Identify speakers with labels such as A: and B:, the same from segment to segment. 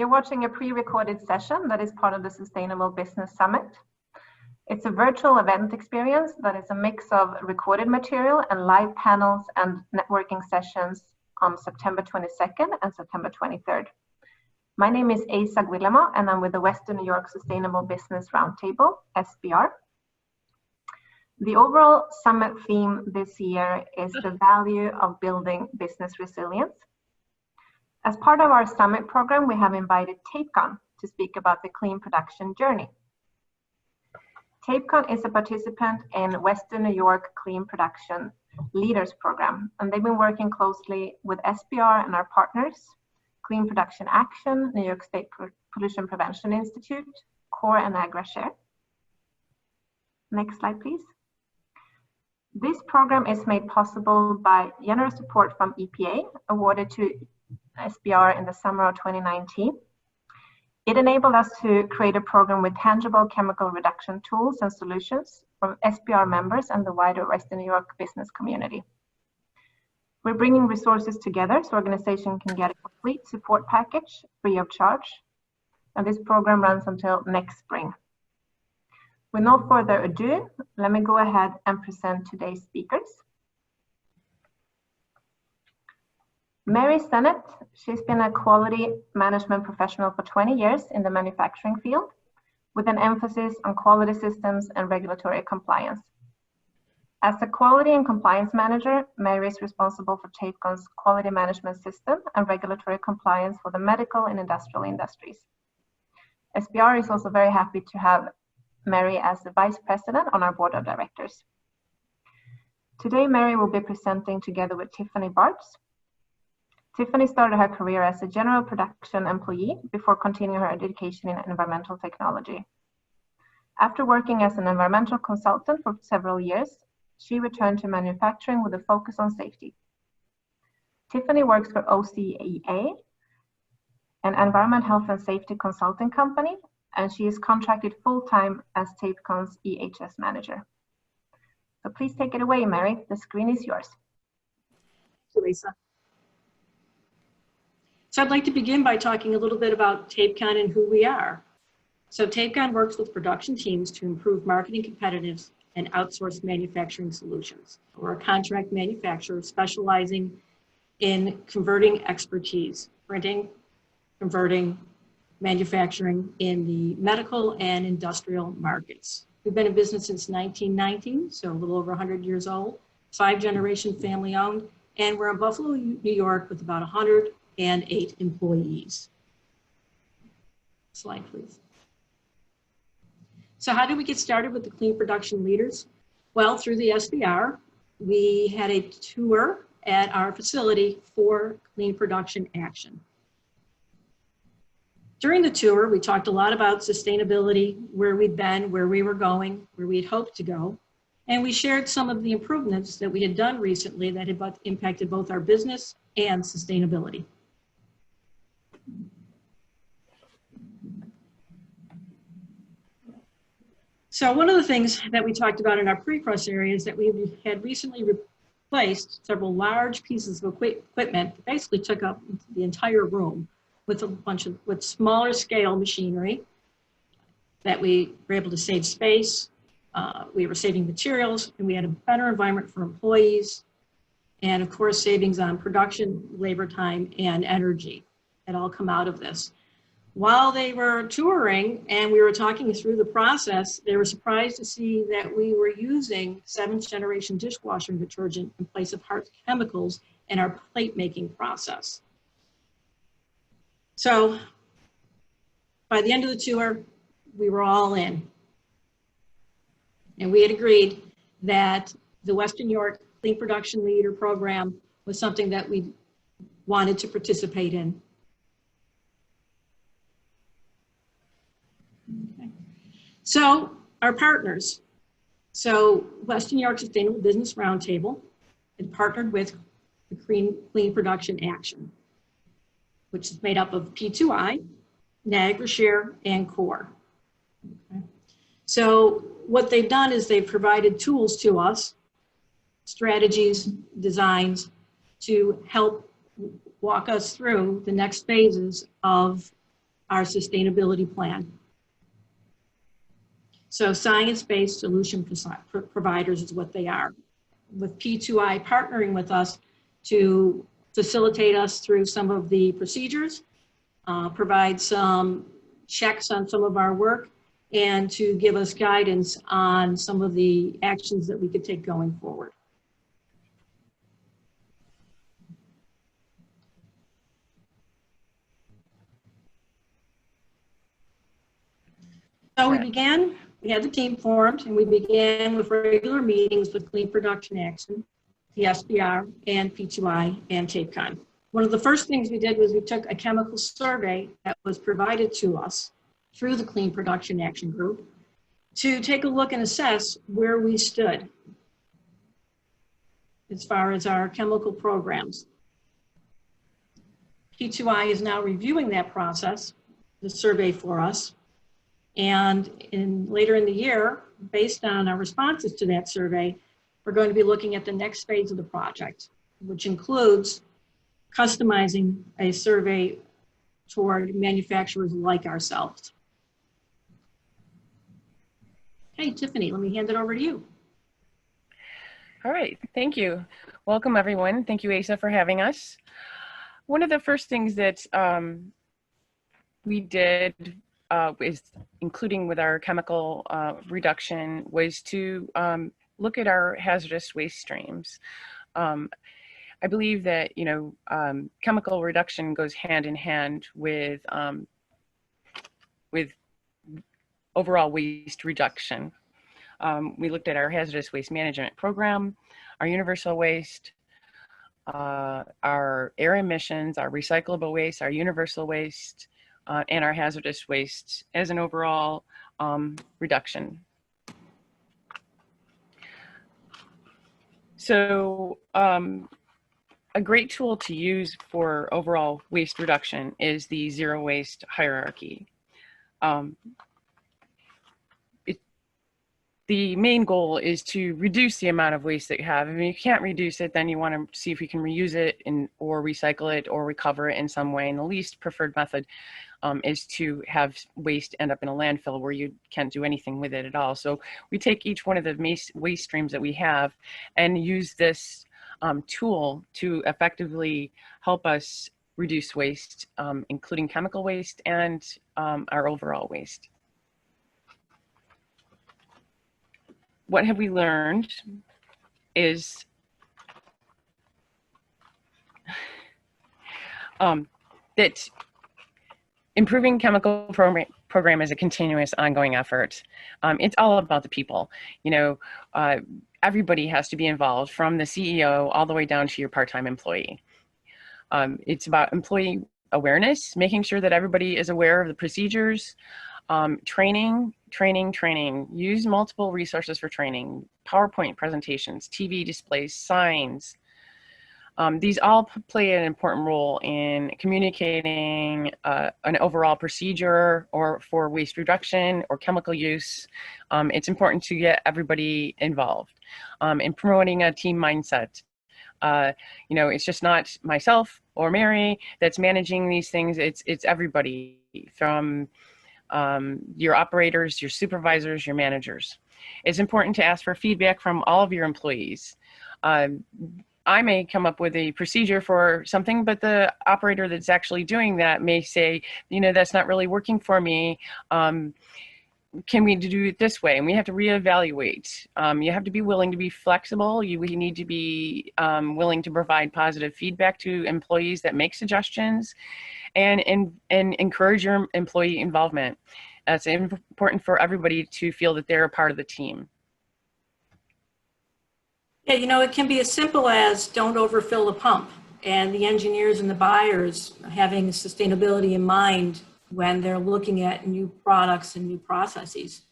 A: You're watching a pre-recorded session that is part of the Sustainable Business Summit. It's a virtual event experience that is a mix of recorded material and live panels and networking sessions on September 22nd and September 23rd. My name is Asa Guillermo, and I'm with the Western New York Sustainable Business Roundtable, SBR. The overall summit theme this year is the value of building business resilience. As part of our summit program, we have invited Tapecon to speak about the clean production journey. Tapecon is a participant in Western New York Clean Production Leaders Program, and they've been working closely with SBR and our partners, Clean Production Action, New York State Pollution Prevention Institute, CORE, and AgriShare. Next slide, please. This program is made possible by generous support from EPA, awarded to SBR in the summer of 2019. It enabled us to create a program with tangible chemical reduction tools and solutions from SBR members and the wider Western New York business community. We're bringing resources together so organizations can get a complete support package free of charge. And this program runs until next spring. With no further ado, let me go ahead and present today's speakers. Mary Sennett, she's been a quality management professional for 20 years in the manufacturing field, with an emphasis on quality systems and regulatory compliance. As a quality and compliance manager, Mary is responsible for Tapecon's quality management system and regulatory compliance for the medical and industrial industries. SBR is also very happy to have Mary as the Vice President on our Board of Directors. Today, Mary will be presenting together with Tiffany Bartz. Tiffany started her career as a general production employee before continuing her education in environmental technology. After working as an environmental consultant for several years, she returned to manufacturing with a focus on safety. Tiffany works for OCEA, an environment, health, and safety consulting company, and she is contracted full-time as Tapecon's EHS manager. So please take it away, Mary. The screen is yours.
B: Thank you, Lisa. So I'd like to begin by talking a little bit about Tapecon and who we are. So Tapecon works with production teams to improve marketing competitiveness and outsource manufacturing solutions. We're a contract manufacturer specializing in converting expertise, printing, converting, manufacturing in the medical and industrial markets. We've been in business since 1919, so a little over 100 years old, 5-generation family owned, and we're in Buffalo, New York with about 108 employees. Slide, please. So how did we get started with the Clean Production Leaders? Well, through the SBR, we had a tour at our facility for Clean Production Action. During the tour, we talked a lot about sustainability, where we'd been, where we were going, where we had hoped to go, and we shared some of the improvements that we had done recently that had impacted both our business and sustainability. So one of the things that we talked about in our pre-cross area is that we had recently replaced several large pieces of equipment that basically took up the entire room with a bunch of smaller scale machinery that we were able to save space. We were saving materials, and we had a better environment for employees, and of course savings on production, labor time, and energy that all come out of this. While they were touring and we were talking through the process, they were surprised to see that we were using 7th-generation dishwashing detergent in place of harsh chemicals in our plate making process. So by the end of the tour, we were all in. And we had agreed that the Western New York Clean Production Leader Program was something that we wanted to participate in. Okay. So our partners. So Western New York Sustainable Business Roundtable had partnered with the Clean Production Action, which is made up of P2I, AgriShare, and CORE. Okay. So what they've done is they've provided tools to us, strategies, designs, to help walk us through the next phases of our sustainability plan. So science-based solution providers is what they are, with P2I partnering with us to facilitate us through some of the procedures, provide some checks on some of our work, and to give us guidance on some of the actions that we could take going forward. So we had the team formed, and we began with regular meetings with Clean Production Action, the SBR, and P2I, and Tapecon. One of the first things we did was we took a chemical survey that was provided to us through the Clean Production Action Group to take a look and assess where we stood as far as our chemical programs. P2I is now reviewing that process, the survey for us, and later in the year, based on our responses to that survey, we're going to be looking at the next phase of the project, which includes customizing a survey toward manufacturers like ourselves. Hey, Tiffany, let me hand it over to you.
C: All right, thank you. Welcome, everyone. Thank you, Asa, for having us. One of the first things that we did, is including with our chemical reduction, was to look at our hazardous waste streams. I believe that, you know, chemical reduction goes hand in hand with overall waste reduction. We looked at our hazardous waste management program, our universal waste, our air emissions, our recyclable waste, our universal waste, and our hazardous waste as an overall reduction. So a great tool to use for overall waste reduction is the zero waste hierarchy. The main goal is to reduce the amount of waste that you have. If you can't reduce it, then you want to see if you can reuse it or recycle it or recover it in some way. And the least preferred method is to have waste end up in a landfill where you can't do anything with it at all. So we take each one of the waste streams that we have and use this tool to effectively help us reduce waste, including chemical waste and our overall waste. What have we learned is that improving chemical program is a continuous ongoing effort. It's all about the people. You know, everybody has to be involved, from the CEO all the way down to your part-time employee. It's about employee awareness, making sure that everybody is aware of the procedures, training. Use multiple resources for training, PowerPoint presentations, TV displays, signs. These all play an important role in communicating an overall procedure or for waste reduction or chemical use. It's important to get everybody involved in promoting a team mindset. You know, it's just not myself or Mary that's managing these things. It's everybody, from your operators, your supervisors, your managers. It's important to ask for feedback from all of your employees. I may come up with a procedure for something, but the operator that's actually doing that may say, you know, that's not really working for me. Can we do it this way? And we have to reevaluate. You have to be willing to be flexible. We need to be willing to provide positive feedback to employees that make suggestions, and encourage your employee involvement. It's important for everybody to feel that they're a part of the team.
B: Yeah, you know, it can be as simple as don't overfill the pump, and the engineers and the buyers having sustainability in mind when they're looking at new products and new processes.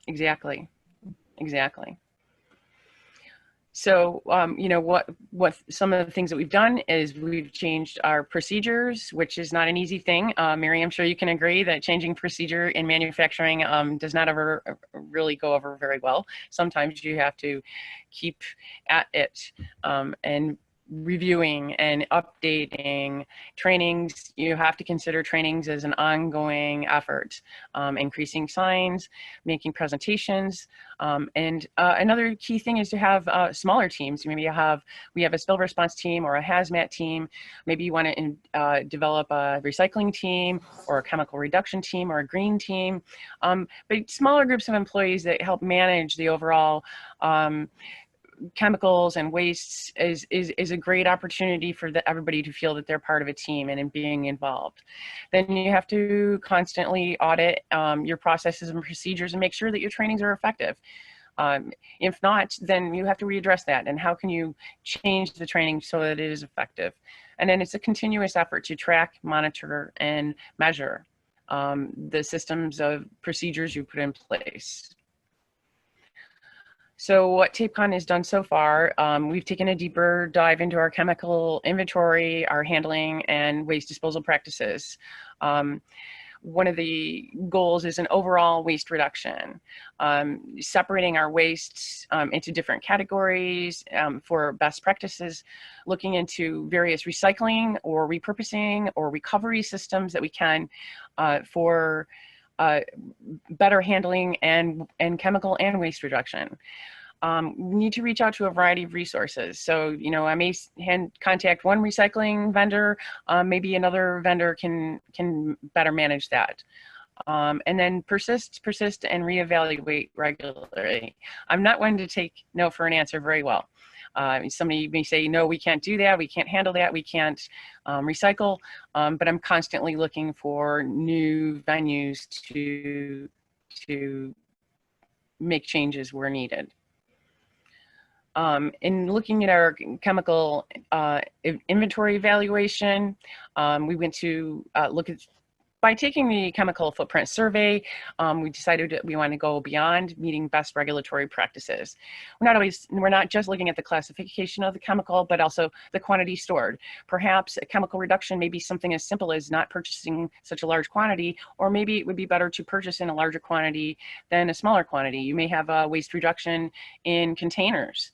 C: Exactly. So, you know, what some of the things that we've done is we've changed our procedures, which is not an easy thing. Mary, I'm sure you can agree that changing procedure in manufacturing does not ever really go over very well. Sometimes you have to keep at it and reviewing and updating trainings. You have to consider trainings as an ongoing effort, increasing signs, making presentations. And another key thing is to have smaller teams. Maybe we have a spill response team or a hazmat team. Maybe you want to develop a recycling team or a chemical reduction team or a green team. But smaller groups of employees that help manage the overall chemicals and wastes is a great opportunity for everybody to feel that they're part of a team and in being involved. Then you have to constantly audit your processes and procedures and make sure that your trainings are effective. If not, then you have to readdress that, and how can you change the training so that it is effective. And then it's a continuous effort to track, monitor, and measure the systems of procedures you put in place. So what Tapecon has done so far, we've taken a deeper dive into our chemical inventory, our handling, and waste disposal practices. One of the goals is an overall waste reduction, separating our wastes into different categories for best practices, looking into various recycling or repurposing or recovery systems that we can for better handling and chemical and waste reduction. We need to reach out to a variety of resources. So, I may contact one recycling vendor, maybe another vendor can better manage that. And then persist, and reevaluate regularly. I'm not one to take no for an answer very well. Somebody may say, no, we can't do that, we can't handle that, we can't recycle, but I'm constantly looking for new venues to make changes where needed. In looking at our chemical inventory evaluation, we went to look at, by taking the chemical footprint survey, we decided that we want to go beyond meeting best regulatory practices. We're not just looking at the classification of the chemical, but also the quantity stored. Perhaps a chemical reduction may be something as simple as not purchasing such a large quantity, or maybe it would be better to purchase in a larger quantity than a smaller quantity. You may have a waste reduction in containers.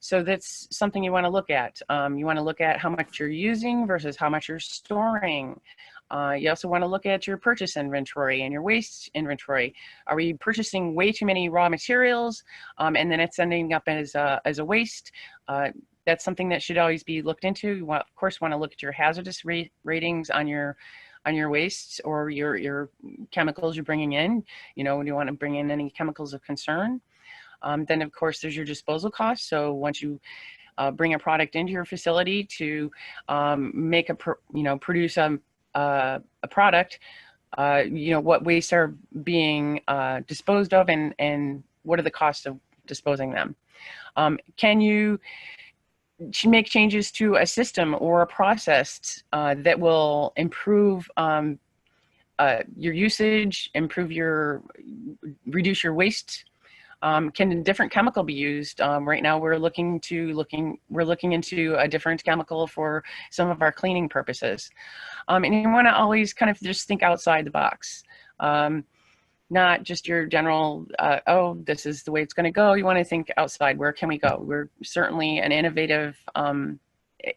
C: So that's something you want to look at. You want to look at how much you're using versus how much you're storing. You also want to look at your purchase inventory and your waste inventory. Are we purchasing way too many raw materials and then it's ending up as a waste? That's something that should always be looked into. You of course want to look at your hazardous ratings on your wastes or your chemicals you're bringing in. Do you want to bring in any chemicals of concern? Then of course there's your disposal costs. So once you bring a product into your facility to produce a product, what wastes are being disposed of and what are the costs of disposing them. Can you make changes to a system or a process that will improve your usage, reduce your waste? Can a different chemical be used? Right now we're looking into a different chemical for some of our cleaning purposes. And you want to always kind of just think outside the box, not just your general, oh, this is the way it's going to go. You want to think outside. Where can we go? We're certainly an innovative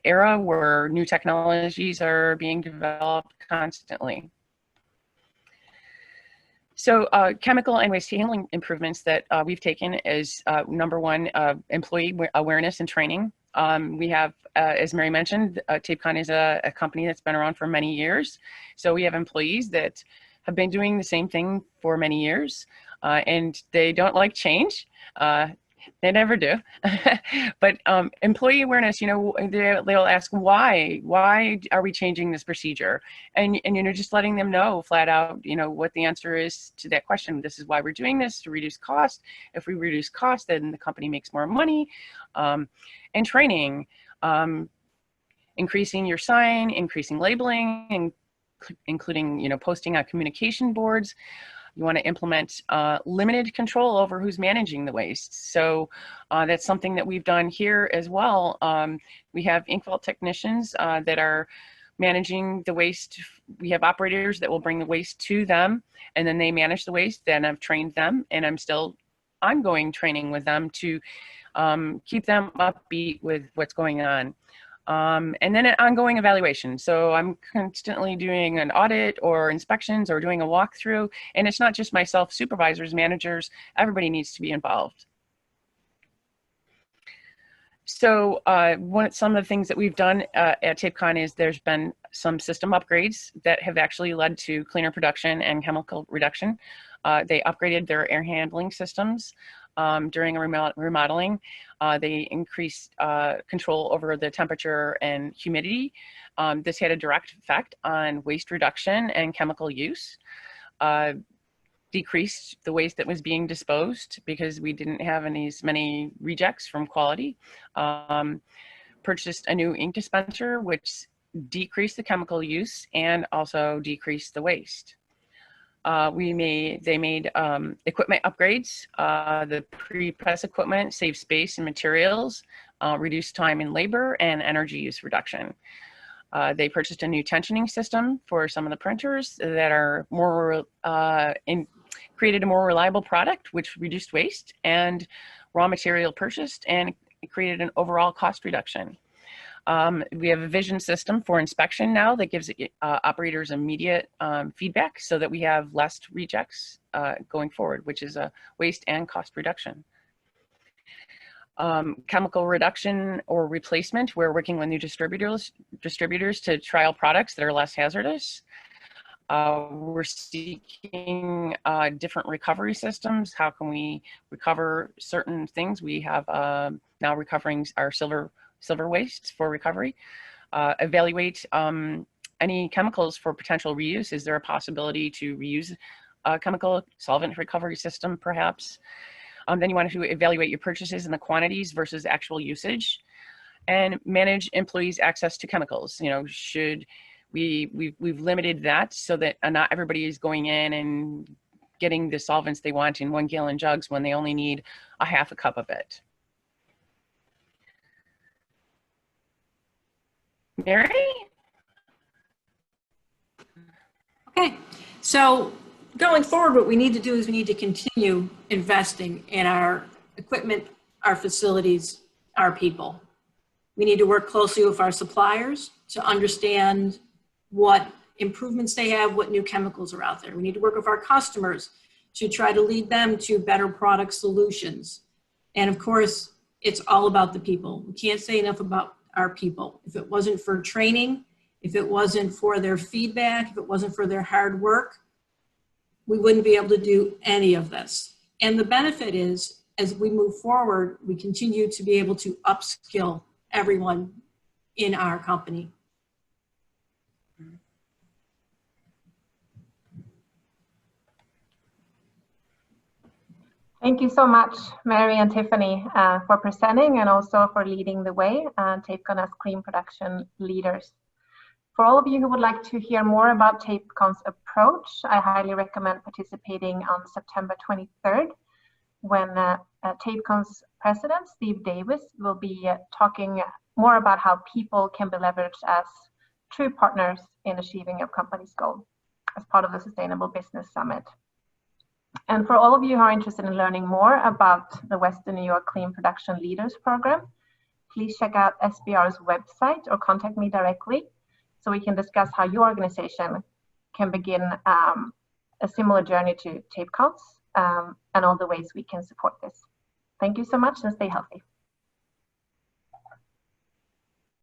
C: era where new technologies are being developed constantly. So chemical and waste handling improvements that we've taken is number one, employee awareness and training. We have, as Mary mentioned, Tapecon is a company that's been around for many years. So we have employees that have been doing the same thing for many years and they don't like change. They never do. But employee awareness, they'll ask why are we changing this procedure? And just letting them know flat out, what the answer is to that question. This is why we're doing this, to reduce cost. If we reduce cost, then the company makes more money. And training, increasing your sign, increasing labeling, and including, posting on communication boards. You want to implement limited control over who's managing the waste. So that's something that we've done here as well. We have ink vault technicians that are managing the waste. We have operators that will bring the waste to them and then they manage the waste. Then I've trained them and I'm still ongoing training with them to keep them upbeat with what's going on. And then an ongoing evaluation. So I'm constantly doing an audit or inspections or doing a walkthrough. And it's not just myself, supervisors, managers, everybody needs to be involved. So some of the things that we've done at Tapecon is there's been some system upgrades that have actually led to cleaner production and chemical reduction. They upgraded their air handling systems during a remodeling. They increased control over the temperature and humidity. This had a direct effect on waste reduction and chemical use. Decreased the waste that was being disposed because we didn't have as many rejects from quality. Purchased a new ink dispenser, which decreased the chemical use and also decreased the waste. They made equipment upgrades. The pre-press equipment saved space and materials, reduced time and labor, and energy use reduction. They purchased a new tensioning system for some of the printers that are more created a more reliable product, which reduced waste and raw material purchased, and created an overall cost reduction. We have a vision system for inspection now that gives operators immediate feedback so that we have less rejects going forward, which is a waste and cost reduction. Chemical reduction or replacement. We're working with new distributors to trial products that are less hazardous. We're seeking different recovery systems. How can we recover certain things? We have now recovering our silver wastes for recovery. Evaluate any chemicals for potential reuse. Is there a possibility to reuse a chemical solvent recovery system, perhaps? Then you want to evaluate your purchases and the quantities versus actual usage, and manage employees' access to chemicals. You know, we've limited that so that not everybody is going in and getting the solvents they want in 1 gallon jugs when they only need a half a cup of it. Mary?
B: Okay, so going forward, what we need to do is we need to continue investing in our equipment, our facilities, our people. We need to work closely with our suppliers to understand what improvements they have, what new chemicals are out there. We need to work with our customers to try to lead them to better product solutions. And of course, it's all about the people. We can't say enough about our people. If it wasn't for training, if it wasn't for their feedback, if it wasn't for their hard work, we wouldn't be able to do any of this. And the benefit is, as we move forward, we continue to be able to upskill everyone in our company.
A: Thank you so much, Mary and Tiffany, for presenting and also for leading the way and Tapecon as clean production leaders. For all of you who would like to hear more about Tapecon's approach, I highly recommend participating on September 23rd, when Tapecon's president, Steve Davis, will be talking more about how people can be leveraged as true partners in achieving a company's goal as part of the Sustainable Business Summit. And for all of you who are interested in learning more about the Western New York Clean Production Leaders Program, please check out SBR's website or contact me directly so we can discuss how your organization can begin a similar journey to Tapecon's and all the ways we can support this. Thank you so much and stay healthy.